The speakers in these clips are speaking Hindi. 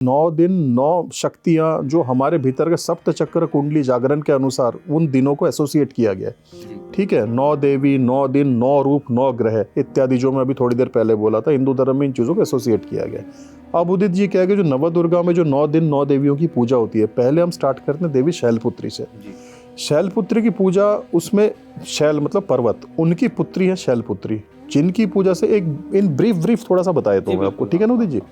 9 दिन 9 शक्तियाँ जो हमारे भीतर के सप्त चक्र कुंडली जागरण के अनुसार उन दिनों को एसोसिएट किया गया है। ठीक है, 9 देवी, 9 दिन, 9 रूप, 9 ग्रह इत्यादि जो मैं अभी थोड़ी देर पहले बोला था, हिंदू धर्म में इन चीज़ों को एसोसिएट किया गया है। अब उदित जी क्या है कि जो नवदुर्गा में जो 9 दिन 9 देवियों की पूजा होती है, पहले हम स्टार्ट करते हैं देवी शैलपुत्री से। शैलपुत्री की पूजा, उसमें शैल मतलब पर्वत, उनकी पुत्री है शैलपुत्री, जिनकी पूजा से एक इन ब्रीफ थोड़ा सा बताया तो मैं आपको, ठीक है ना उदित जी।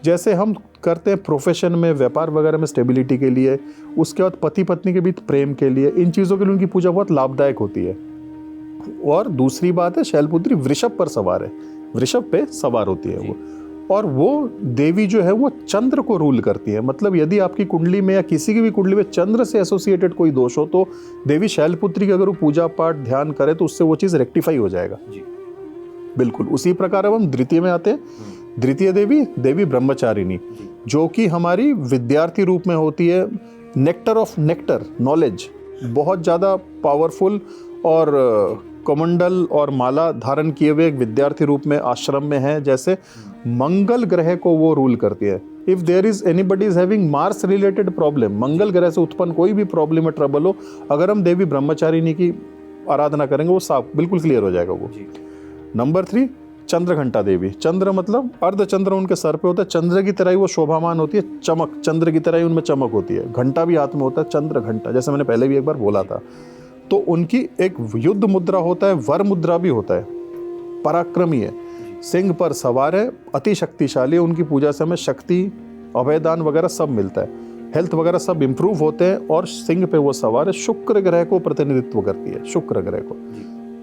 जैसे हम करते हैं प्रोफेशन में, व्यापार वगैरह में स्टेबिलिटी के लिए, उसके बाद पति पत्नी के बीच प्रेम के लिए, इन चीज़ों के लिए उनकी पूजा बहुत लाभदायक होती है। और दूसरी बात है, शैलपुत्री वृषभ पर सवार है, वृषभ पे सवार होती है वो, और वो देवी जो है वो चंद्र को रूल करती है। मतलब यदि आपकी कुंडली में या किसी की भी कुंडली में चंद्र से एसोसिएटेड कोई दोष हो तो देवी शैलपुत्री की अगर वो पूजा पाठ ध्यान करे तो उससे वो चीज़ रेक्टिफाई हो जाएगा। बिल्कुल उसी प्रकार अब हम द्वितीय में आते हैं। द्वितीय देवी देवी ब्रह्मचारिणी, जो कि हमारी विद्यार्थी रूप में होती है। नेक्टर ऑफ नेक्टर नॉलेज, बहुत ज़्यादा पावरफुल, और कमंडल और माला धारण किए हुए एक विद्यार्थी रूप में आश्रम में है। जैसे मंगल ग्रह को वो रूल करती है। If there is anybody is having Mars related problem, मंगल ग्रह से उत्पन्न कोई भी प्रॉब्लम या ट्रबल हो, अगर हम देवी ब्रह्मचारिणी की आराधना करेंगे वो साफ बिल्कुल क्लियर हो जाएगा वो। नंबर 3 चंद्रघंटा देवी। चंद्र मतलब अर्धचंद्र उनके सर पे होता है, चंद्र की तरह ही वो शोभामान होती है, चमक चंद्र की तरह ही उनमें चमक होती है। घंटा भी हाथ में होता है, चंद्र घंटा, जैसे मैंने पहले भी एक बार बोला था। तो उनकी एक युद्ध मुद्रा होता है, वर मुद्रा भी होता है, पराक्रमी है, सिंह पर सवार है, अति शक्तिशाली। उनकी पूजा से हमें शक्ति, अभयदान वगैरह सब मिलता है, हेल्थ वगैरह सब इंप्रूव होते हैं। और सिंह पे वो सवार है, शुक्र ग्रह को प्रतिनिधित्व करती है, शुक्र ग्रह को।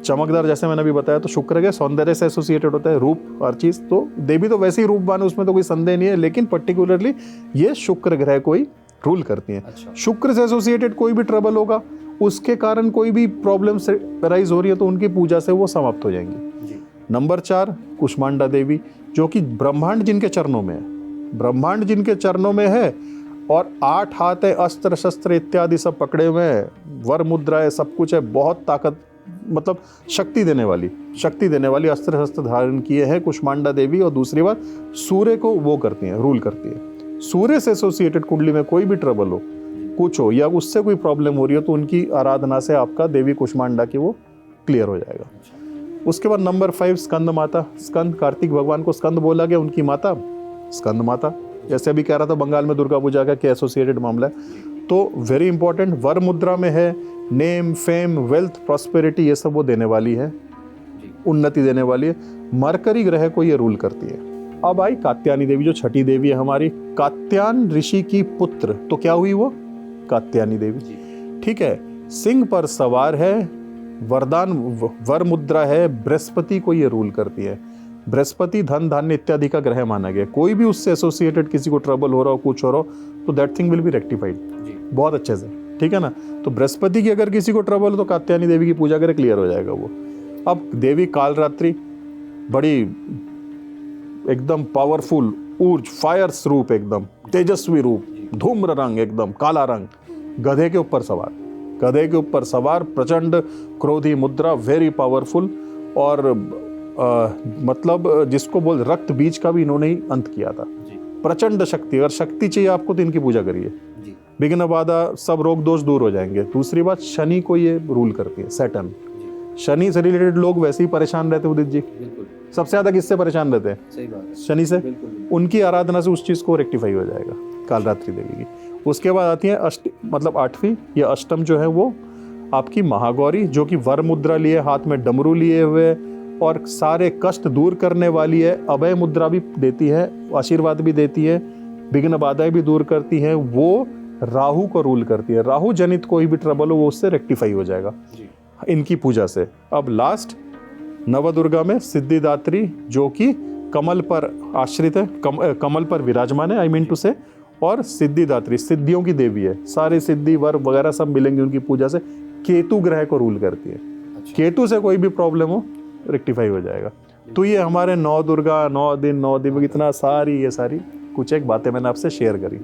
चमकदार, जैसे मैंने अभी बताया, तो शुक्र ग्रह सौंदर्य से एसोसिएटेड होता है, रूप हर चीज। तो देवी तो वैसे ही रूपवान है, उसमें तो कोई संदेह नहीं है, लेकिन पर्टिकुलरली ये शुक्र ग्रह को ही रूल करती हैं। शुक्र से एसोसिएटेड कोई भी ट्रबल होगा, उसके कारण कोई भी प्रॉब्लम राइज हो रही है, तो उनकी पूजा से वो समाप्त हो जाएंगी। नंबर 4 कुष्मांडा देवी, जो कि ब्रह्मांड जिनके चरणों में है, ब्रह्मांड जिनके चरणों में है, और 8 हाथ है, अस्त्र शस्त्र इत्यादि सब पकड़े हुए हैं, वर मुद्रा है, सब कुछ है, बहुत ताकत, मतलब शक्ति देने वाली अस्त्र शस्त्र धारण किए हैं कुष्मांडा देवी। और दूसरी बात, सूर्य को वो करती हैं, रूल करती है। सूर्य से एसोसिएटेड कुंडली में कोई भी ट्रबल हो, कुछ हो, या उससे कोई प्रॉब्लम हो रही हो, तो उनकी आराधना से आपका देवी कुष्मांडा की वो क्लियर हो जाएगा। उसके बाद नंबर 5 स्कंद माता। स्कंद, कार्तिक भगवान को स्कंद बोला गया, उनकी माता स्कंद माता। जैसे अभी कह रहा था बंगाल में दुर्गा पूजा का क्या एसोसिएटेड मामला है, तो वेरी इंपॉर्टेंट, वर मुद्रा में है, नेम, फेम, वेल्थ, प्रॉस्पेरिटी, ये सब वो देने वाली है, उन्नति देने वाली है। मरकरी ग्रह को ये रूल करती है। अब आई कात्यायनी देवी, जो छठी देवी है हमारी, कात्यायन ऋषि की पुत्र, तो क्या हुई वो कात्यायनी देवी। ठीक है, सिंह पर सवार है, वरदान वर मुद्रा है, बृहस्पति को ये रूल करती है। बृहस्पति धन धान्य इत्यादि का ग्रह माना गया। कोई भी उससे एसोसिएटेड किसी को ट्रबल हो रहा हो, कुछ हो रहा हो, तो that thing will be rectified बहुत अच्छे से, ठीक है ना। तो बृहस्पति की अगर किसी को ट्रबल हो तो कात्यायनी देवी की पूजा करे, क्लियर हो जाएगा वो। अब देवी कालरात्रि, बड़ी एकदम पावरफुल, ऊर्ज, फायर रूप, एकदम तेजस्वी रूप, धूम्र रंग, एकदम काला रंग, गधे के ऊपर सवार, प्रचंड क्रोधी मुद्रा, वेरी पावरफुल। और मतलब जिसको बोल रक्त बीज का भी इन्होंने ही अंत किया था। प्रचंड शक्ति, अगर शक्ति चाहिए आपको तो इनकी पूजा करिए, विघ्न बाधा, सब रोग दोष दूर हो जाएंगे। दूसरी बात, शनि को ये रूल करती है, सैटर्न। शनि से रिलेटेड लोग वैसे ही परेशान रहते हैं उदित जी, सबसे ज्यादा किससे परेशान रहते हैं? सही बात, शनि से। उनकी आराधना से उस चीज को रेक्टिफाई हो जाएगा, कालरात्रि देवी की। उसके बाद आती है मतलब 8वीं या अष्टम जो है वो आपकी महागौरी, जो कि वर मुद्रा लिए, हाथ में डमरू लिए हुए, और सारे कष्ट दूर करने वाली है। अभय मुद्रा भी देती है, आशीर्वाद भी देती है, विघ्न बाधाएं भी दूर करती है। वो राहु को रूल करती है, राहु जनित कोई भी ट्रबल हो वो उससे रेक्टिफाई हो जाएगा इनकी पूजा से। अब लास्ट नवदुर्गा में सिद्धिदात्री, जो कि कमल पर आश्रित है, कमल पर विराजमान है, आई मीन टू से। और सिद्धिदात्री सिद्धियों की देवी है, सारे सिद्धि वर वगैरह सब मिलेंगे उनकी पूजा से। केतु ग्रह को रूल करती है, केतु से कोई भी प्रॉब्लम हो रेक्टिफाई हो जाएगा। तो ये हमारे 9 दुर्गा, 9 दिन 9 दिव्य, इतना सारी ये सारी कुछ एक बातें मैंने आपसे शेयर करी।